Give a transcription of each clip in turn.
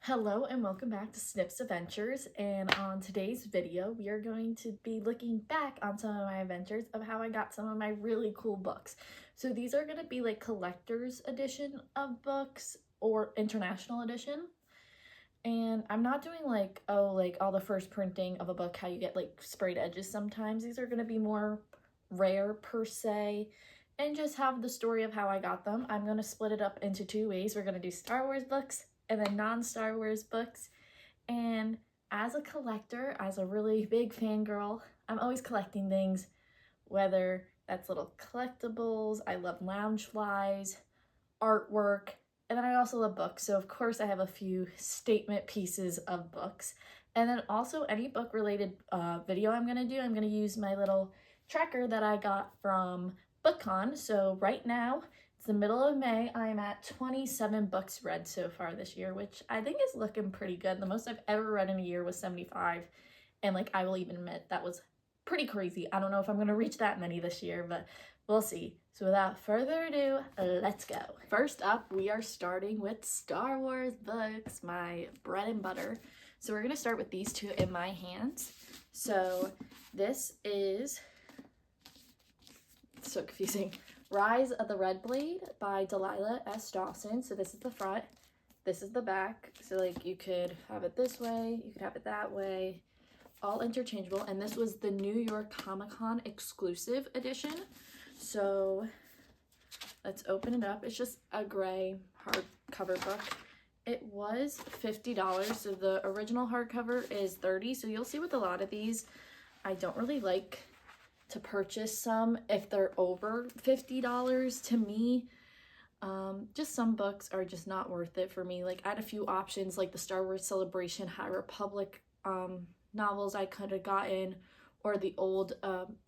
Hello and welcome back to Snips Adventures, and on today's video we are going to be looking back on some of my adventures of how I got some of my really cool books. So these are going to be like collector's edition of books or international edition, and I'm not doing like all the first printing of a book, how you get like sprayed edges sometimes. These are going to be more rare per se and just have the story of how I got them. I'm going to split it up into two ways. We're going to do Star Wars books and then non-Star Wars books. And as a collector, as a really big fangirl, I'm always collecting things, whether that's little collectibles, I love lounge flies, artwork, and then I also love books. So of course I have a few statement pieces of books. And then also any book related video I'm gonna do, I'm gonna use my little tracker that I got from BookCon. So right now, it's the middle of May. I'm at 27 books read so far this year, which I think is looking pretty good. The most I've ever read in a year was 75. And like, I will even admit that was pretty crazy. I don't know if I'm gonna reach that many this year, but we'll see. So without further ado, let's go. First up, we are starting with Star Wars books, my bread and butter. So we're gonna start with these two in my hands. So this is, so confusing, Rise of the Red Blade by Delilah S. Dawson. So this is the front, this is the back. So like you could have it this way, you could have it that way, all interchangeable. And this was the New York Comic-Con exclusive edition. So let's open it up. It's just a gray hardcover book. It was $50, so the original hardcover is $30. So you'll see with a lot of these, I don't really like to purchase some if they're over $50 to me. Just some books are just not worth it for me. Like I had a few options like the Star Wars Celebration High Republic novels I could have gotten, or the old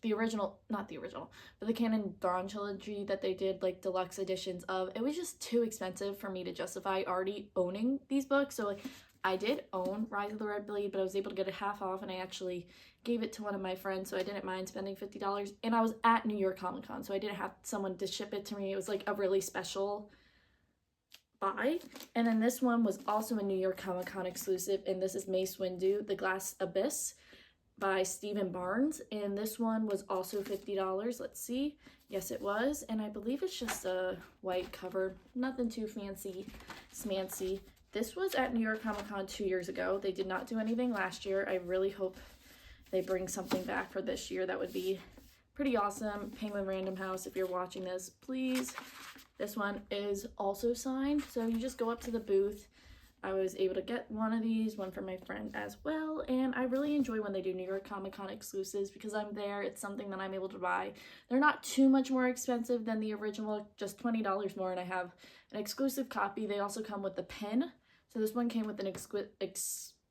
the original, not the original, but the Canon Dawn trilogy that they did like deluxe editions of. It was just too expensive for me to justify already owning these books. So like I did own Rise of the Red Blade, but I was able to get it half off, and I actually gave it to one of my friends, so I didn't mind spending $50. And I was at New York Comic Con, so I didn't have someone to ship it to me. It was like a really special buy. And then this one was also a New York Comic Con exclusive, and this is Mace Windu, The Glass Abyss by Stephen Barnes, and this one was also $50. Let's see. Yes, it was, and I believe it's just a white cover, nothing too fancy smancy. This was at New York Comic Con 2 years ago. They did not do anything last year. I really hope they bring something back for this year. That would be pretty awesome. Penguin Random House, if you're watching this, please. This one is also signed, so you just go up to the booth. I was able to get one of these, one for my friend as well, and I really enjoy when they do New York Comic Con exclusives because I'm there. It's something that I'm able to buy. They're not too much more expensive than the original, just $20 more, and I have an exclusive copy. They also come with the pin. So this one came with an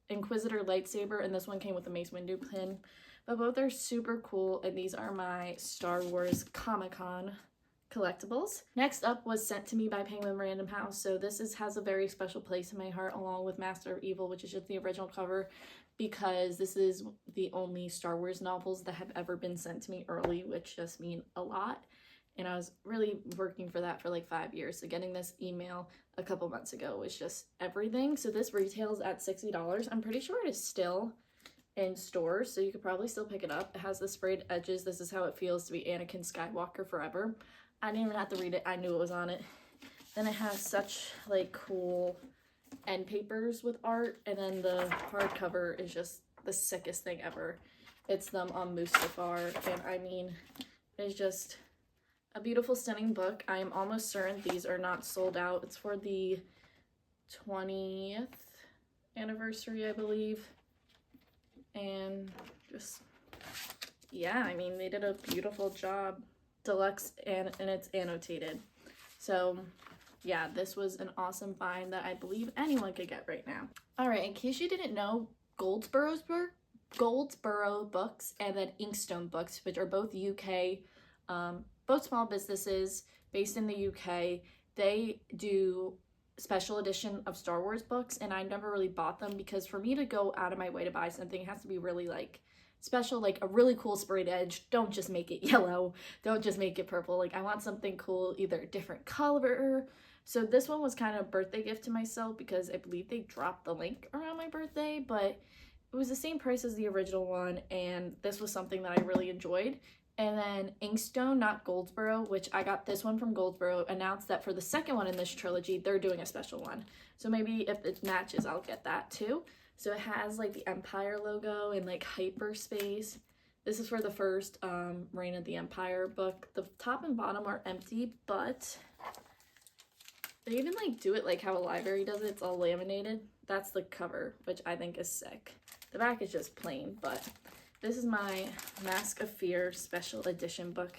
Inquisitor lightsaber, and this one came with the Mace Windu pin. But both are super cool, and these are my Star Wars Comic-Con collectibles. Next up was Sent to Me by Penguin Random House. So this has a very special place in my heart, along with Master of Evil, which is just the original cover, because this is the only Star Wars novels that have ever been sent to me early, which just mean a lot. And I was really working for that for like 5 years. So getting this email a couple months ago was just everything. So this retails at $60. I'm pretty sure it is still in stores, so you could probably still pick it up. It has the sprayed edges. This is how it feels to be Anakin Skywalker forever. I didn't even have to read it. I knew it was on it. Then it has such like cool end papers with art, and then the hardcover is just the sickest thing ever. It's them on Mustafar, and I mean, it's just a beautiful, stunning book. I am almost certain these are not sold out. It's for the 20th anniversary, I believe. And just, yeah, I mean, they did a beautiful job. Deluxe, and it's annotated. So yeah, this was an awesome find that I believe anyone could get right now. All right, in case you didn't know, Goldsboro Books and then Inkstone Books, which are both UK, both small businesses based in the UK, they do special edition of Star Wars books, and I never really bought them because for me to go out of my way to buy something, it has to be really like special, like a really cool sprayed edge. Don't just make it yellow, don't just make it purple. Like I want something cool, either a different color, So this one was kind of a birthday gift to myself because I believe they dropped the link around my birthday, but it was the same price as the original one, and this was something that I really enjoyed. And then Inkstone, not Goldsboro, which I got this one from Goldsboro, announced that for the second one in this trilogy, they're doing a special one. So maybe if it matches, I'll get that too. So it has like the Empire logo and like hyperspace. This is for the first Reign of the Empire book. The top and bottom are empty, but they even like do it like how a library does it. It's all laminated. That's the cover, which I think is sick. The back is just plain, but this is my Mask of Fear special edition book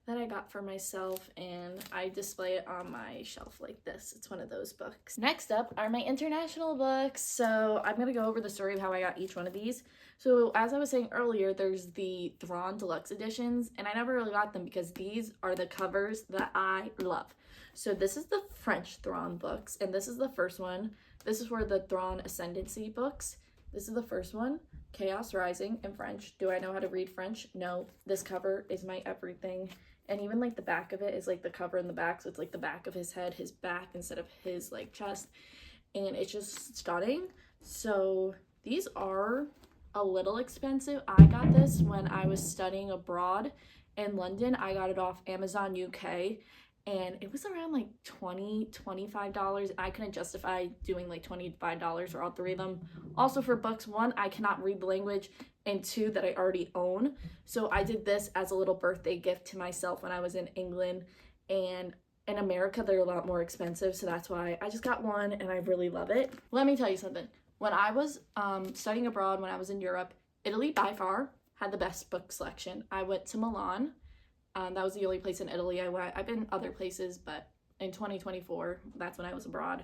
that I got for myself, and I display it on my shelf like this. It's one of those books. Next up are my international books. So I'm gonna go over the story of how I got each one of these. So as I was saying earlier, there's the Thrawn Deluxe editions, and I never really got them because these are the covers that I love. So this is the French Thrawn books, and this is the first one. This is for the Thrawn Ascendancy books. This is the first one, Chaos Rising, in French. Do I know how to read French? No. This cover is my everything. And even like the back of it is like the cover in the back, so it's like the back of his head, his back instead of his like chest, and it's just stunning. So these are a little expensive. I got this when I was studying abroad in London. I got it off Amazon UK, and it was around like $25. I couldn't justify doing like $25 for all three of them. Also for books, one, I cannot read the language, and two, that I already own. So I did this as a little birthday gift to myself when I was in England, and in America they're a lot more expensive, so that's why I just got one and I really love it. Let me tell you something. When I was studying abroad, when I was in Europe, Italy by far had the best book selection. I went to Milan. That was the only place in Italy I went. I've been other places, but in 2024, that's when I was abroad.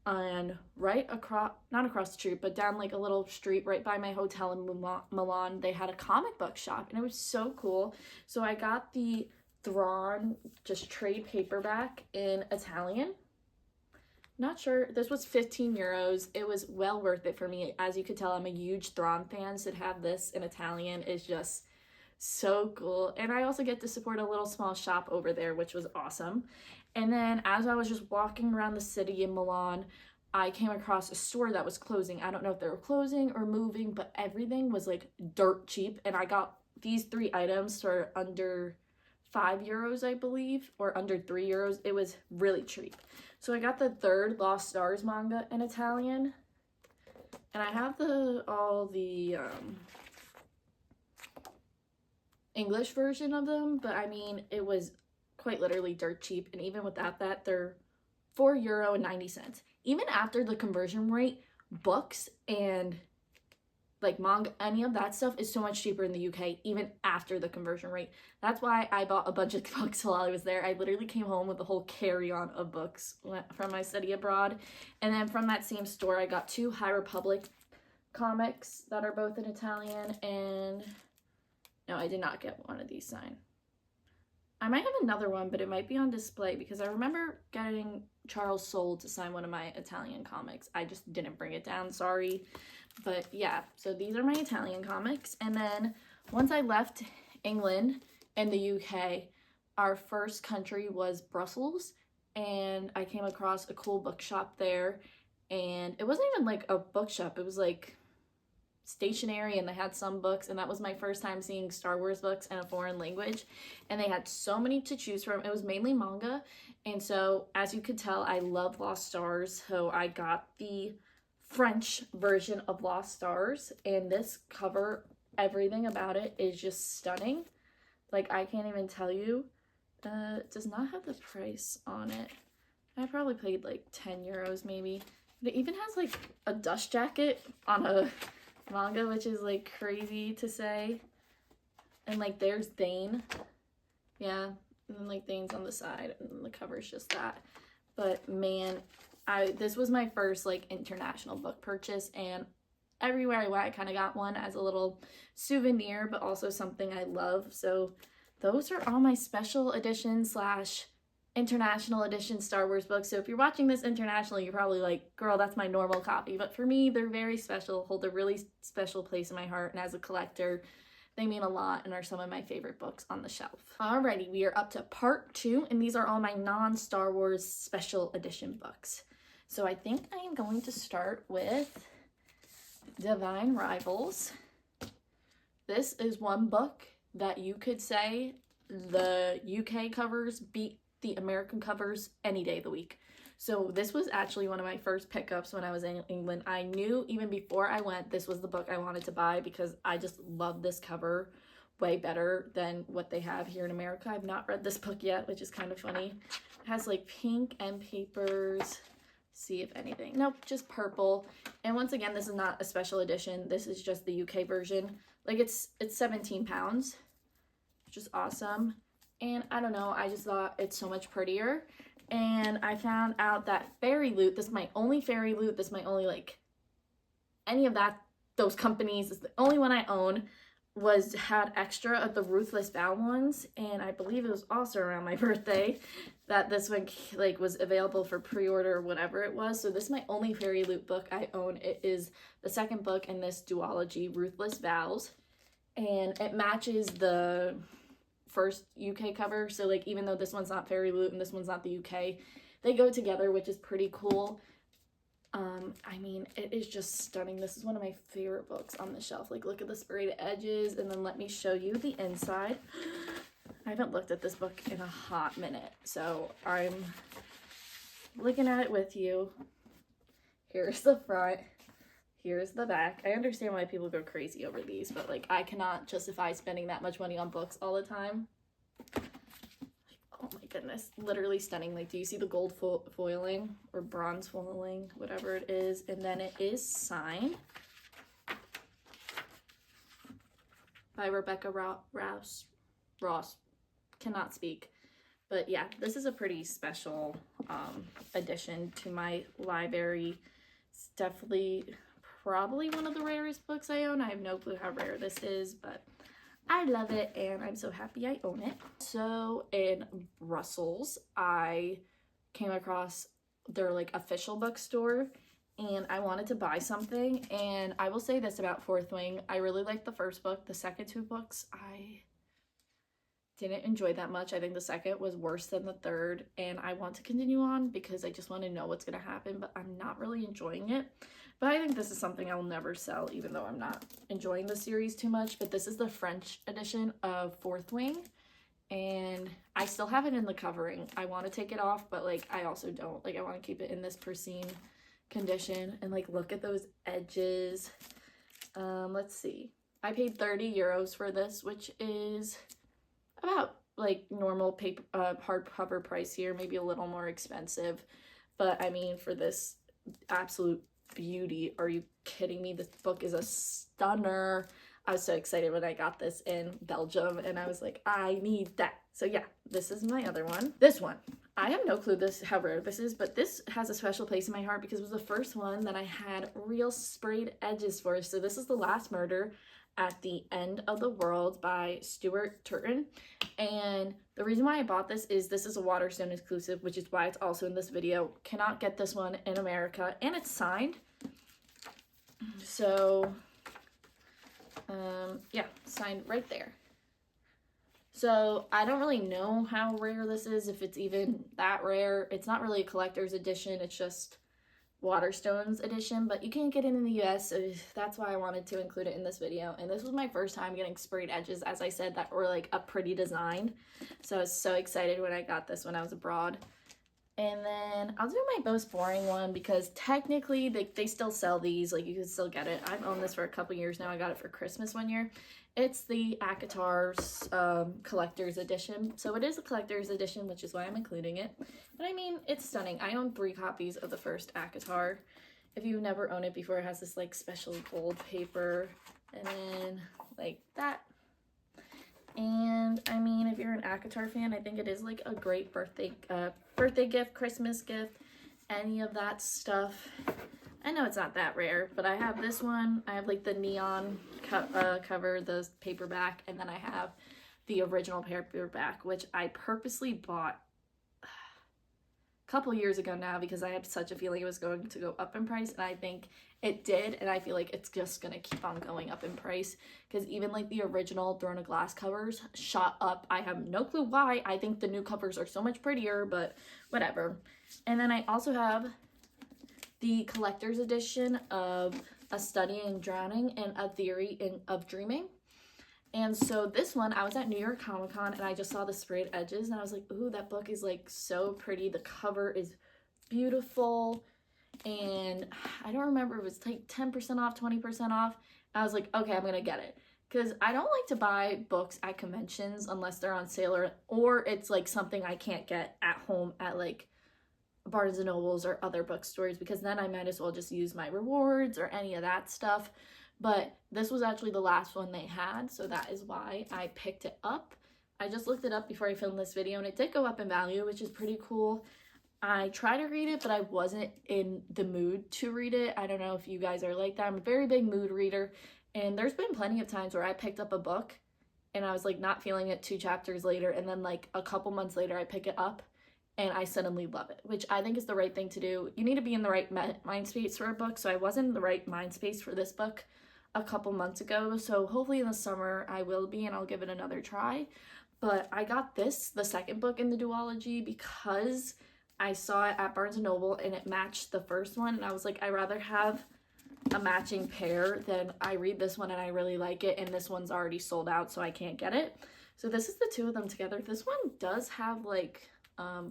And right across, not across the street, but down like a little street right by my hotel in Milan, they had a comic book shop, and it was so cool. So I got the Thrawn just trade paperback in Italian. Not sure, this was 15 euros. It was well worth it for me. As you could tell, I'm a huge Thrawn fan, so to have this in Italian is just so cool. And I also get to support a little small shop over there, which was awesome. And then as I was just walking around the city in Milan, I came across a store that was closing. I don't know if they were closing or moving, but everything was like dirt cheap, and I got these 3 items for under 5 euros, I believe, or under 3 euros. It was really cheap. So I got the third Lost Stars manga in Italian, and I have all the English version of them, but I mean, it was quite literally dirt cheap, and even without that, they're €4.90. Even after the conversion rate, books and like manga, any of that stuff is so much cheaper in the UK, even after the conversion rate. That's why I bought a bunch of books while I was there. I literally came home with a whole carry-on of books from my study abroad. And then from that same store, I got 2 High Republic comics that are both in Italian, and no, I did not get one of these signed. I might have another one, but it might be on display because I remember getting Charles Soule to sign one of my Italian comics. I just didn't bring it down, sorry. But yeah, so these are my Italian comics. And then once I left England and the UK, our first country was Brussels, and I came across a cool bookshop there. And it wasn't even like a bookshop, it was like stationery, and they had some books, and that was my first time seeing Star Wars books in a foreign language, and they had so many to choose from. It was mainly manga, and so as you could tell, I love Lost Stars, so I got the French version of Lost Stars, and this cover, everything about it is just stunning. Like, I can't even tell you. It does not have the price on it. I probably paid like 10 euros maybe. It even has like a dust jacket on a manga, which is like crazy to say. And like there's Thane, yeah, and then like Thane's on the side, and then the cover's just that. But man, this was my first like international book purchase, and everywhere I went I kind of got one as a little souvenir, but also something I love. So those are all my special edition slash international edition Star Wars books. So if you're watching this internationally, you're probably like, girl, that's my normal copy. But for me, they're very special, hold a really special place in my heart. And as a collector, They mean a lot and are some of my favorite books on the shelf. Alrighty, we are up to part 2, and these are all my non-Star Wars special edition books. So I think I am going to start with Divine Rivals. This is one book that you could say the UK covers beat the American covers any day of the week. So this was actually one of my first pickups when I was in England. I knew even before I went, this was the book I wanted to buy because I just love this cover way better than what they have here in America. I've not read this book yet, which is kind of funny. It has like pink end papers. See if anything. Nope, just purple. And once again, this is not a special edition. This is just the UK version. Like it's 17 pounds, which is awesome. And I don't know, I just thought it's so much prettier. And I found out that Fairy Loot, this is my only Fairy Loot, this is my only like any of that, those companies, is the only one I own, had extra of the Ruthless Vow ones, and I believe it was also around my birthday that this one like was available for pre-order or whatever it was. So this is my only Fairy Loot book I own. It is the second book in this duology, Ruthless Vows, and it matches the first UK cover. So like even though this one's not Fairy Loot and this one's not the UK, they go together, which is pretty cool. I mean, it is just stunning. This is one of my favorite books on the shelf. Like, look at the sprayed edges, and then let me show you the inside. I haven't looked at this book in a hot minute, so I'm looking at it with you. Here's the front. Here's the back. I understand why people go crazy over these, but, like, I cannot justify spending that much money on books all the time. Oh my goodness, literally stunning. Like, do you see the gold foiling or bronze foiling, whatever it is? And then it is signed by Rebecca Ross. Cannot speak. But yeah, this is a pretty special addition to my library. It's definitely probably one of the rarest books I own. I have no clue how rare this is, but I love it, and I'm so happy I own it. So in Brussels, I came across their like official bookstore, and I wanted to buy something. And I will say this about Fourth Wing: I really liked the first book. The second two books I didn't enjoy that much. I think the second was worse than the third, and I want to continue on because I just want to know what's going to happen, but I'm not really enjoying it. But I think this is something I'll never sell, even though I'm not enjoying the series too much. But this is the French edition of Fourth Wing, and I still have it in the covering. I want to take it off, but like I also don't. Like I want to keep it in this pristine condition. And like look at those edges. Let's see. I paid 30 euros for this, which is about like normal paper hardcover price here, maybe a little more expensive. But I mean, for this absolute beauty, are you kidding me? This book is a stunner. I was so excited when I got this in Belgium, and I was like, I need that. So yeah, this is my other one. This one, I have no clue how rare this is, but this has a special place in my heart because it was the first one that I had real sprayed edges for. So this is The Last Murder at the End of the World by Stuart Turton. And the reason why I bought this is a Waterstone exclusive, which is why it's also in this video. Cannot get this one in America, and it's signed. So yeah, signed right there. So I don't really know how rare this is, if it's even that rare. It's not really a collector's edition, it's just Waterstones edition, but you can't get it in the US, so that's why I wanted to include it in this video. And this was my first time getting sprayed edges, as I said, that were like a pretty design. So I was so excited when I got this when I was abroad. And then I'll do my most boring one because technically they still sell these, like you can still get it. I've owned this for a couple years now. I got it for Christmas one year. It's the ACOTAR's collector's edition. So it is a collector's edition, which is why I'm including it. But I mean, it's stunning. I own 3 copies of the first ACOTAR. If you've never owned it before, it has this like special gold paper and then like that. And I mean, if you're an ACOTAR fan, I think it is like a great birthday gift, Christmas gift, any of that stuff. I know it's not that rare, but I have this one. I have like the neon cover, the paperback, and then I have the original paperback, which I purposely bought a couple years ago now because I had such a feeling it was going to go up in price, and I think it did, and I feel like it's just gonna keep on going up in price because even like the original Throne of Glass covers shot up. I have no clue why. I think the new covers are so much prettier, but whatever. And then I also have the collector's edition of A Study in Drowning and A Theory of Dreaming. And so this one, I was at New York Comic Con and I just saw the sprayed edges and I was like, ooh, that book is like so pretty. The cover is beautiful. And I don't remember, it was like 10% off, 20% off. I was like, okay, I'm going to get it. Because I don't like to buy books at conventions unless they're on sale or it's like something I can't get at home at like Barnes and Nobles or other bookstores, because then I might as well just use my rewards or any of that stuff. But this was actually the last one they had, so that is why I picked it up. I just looked it up before I filmed this video and it did go up in value, which is pretty cool. I tried to read it, but I wasn't in the mood to read it. I don't know if you guys are like that. I'm a very big mood reader, and there's been plenty of times where I picked up a book and I was like not feeling it 2 chapters later, and then like a couple months later I pick it up and I suddenly love it, which I think is the right thing to do. You need to be in the right mind space for a book, so I wasn't in the right mind space for this book a couple months ago, so hopefully in the summer I will be and I'll give it another try. But I got this, the second book in the duology, because I saw it at Barnes & Noble and it matched the first one, and I was like, I'd rather have a matching pair than I read this one and I really like it and this one's already sold out so I can't get it. So this is the two of them together. This one does have like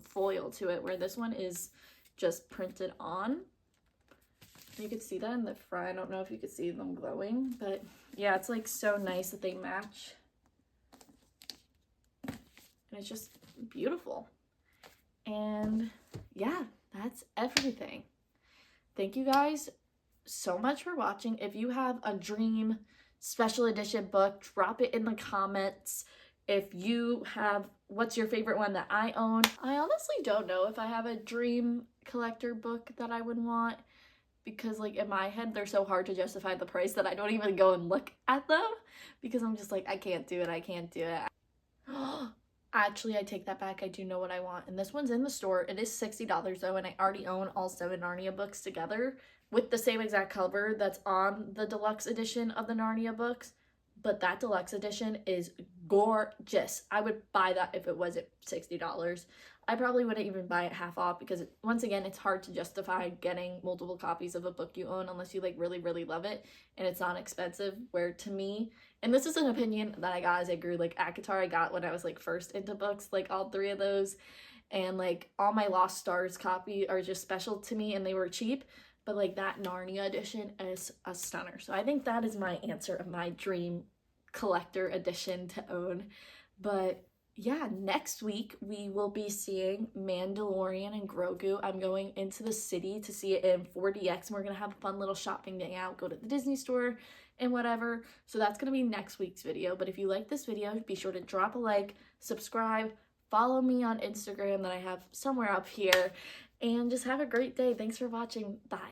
foil to it, where this one is just printed on. You could see that in the front. I don't know if you could see them glowing, but yeah, it's like so nice that they match. And it's just beautiful. And yeah, that's everything. Thank you guys so much for watching. If you have a dream special edition book, drop it in the comments. If you have, what's your favorite one that I own? I honestly don't know if I have a dream collector book that I would want, because like in my head they're so hard to justify the price that I don't even go and look at them, because I'm just like, I can't do it, I can't do it. Actually, I take that back. I do know what I want, and this one's in the store. It is $60 though, and I already own all 7 Narnia books together with the same exact cover that's on the deluxe edition of the Narnia books. But that deluxe edition is gorgeous. I would buy that if it was at $60. I probably wouldn't even buy it half off, because once again, it's hard to justify getting multiple copies of a book you own unless you like really, really love it and it's not expensive. Where to me, and this is an opinion that I got as I grew, like ACOTAR I got when I was like first into books, like all 3 of those, and like all my Lost Stars copy are just special to me and they were cheap. But like that Narnia edition is a stunner. So I think that is my answer of my dream collector edition to own. But yeah, next week we will be seeing Mandalorian and Grogu. I'm going into the city to see it in 4DX, and we're gonna have a fun little shopping day out, go to the Disney store and whatever. So that's gonna be next week's video. But if you like this video, be sure to drop a like, subscribe, follow me on Instagram that I have somewhere up here, and just have a great day. Thanks for watching. Bye.